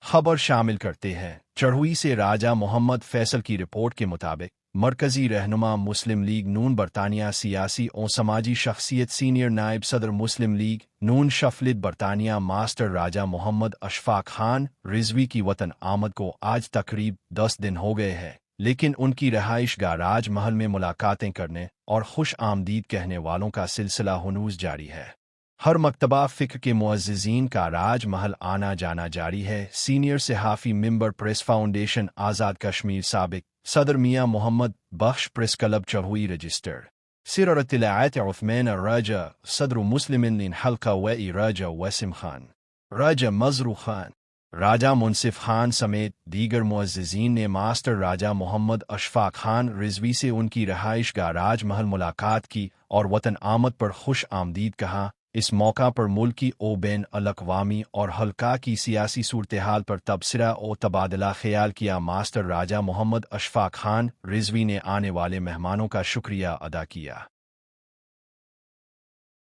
खबर शामिल करते हैं। चढ़ुई से राजा मोहम्मद फैसल की रिपोर्ट के मुताबिक मरकजी रहनुमा मुस्लिम लीग नून बरतानिया सियासी और समाजी शख्सियत सीनियर नायब सदर मुस्लिम लीग नून शफलित बरतानिया मास्टर राजा मोहम्मद अशफाक खान रिजवी की वतन आमद को आज तकरीब 10 दिन हो गए हैं, लेकिन उनकी रहाइश गाह राजमहल में मुलाकातें करने और खुश आमदीद कहने वालों का सिलसिला हनूज जारी है। हर मकतबा फ़िक्र के मुअज़्ज़िज़ीन का राजमहल आना जाना जारी है। सीनियर सहाफ़ी member press foundation Azad Kashmir साबिक सदर मियाँ मोहम्मद बख्श प्रेस क्लब चढ़ुई रजिस्टर्ड सिर तिलायत उस्मान राजा सदर मुस्लिमीन हल्का व राजा वसीम खान राजा मजरू खान राजा मुनसिफ खान समेत दीगर मुअज़्ज़िज़ीन ने मास्टर राजा मोहम्मद अशफाक खान रिजवी से उनकी रहाइश गाह राजमहल मुलाकात की और वतन आमद पर खुश आमदीद कहा। इस मौका पर मुल्की ओ बैन अल-अक़वामी और हल्का की सियासी सूरत-ए-हाल पर तबसरा और तबादला ख्याल किया। मास्टर राजा मोहम्मद अशफाक खान रिजवी ने आने वाले मेहमानों का शुक्रिया अदा किया।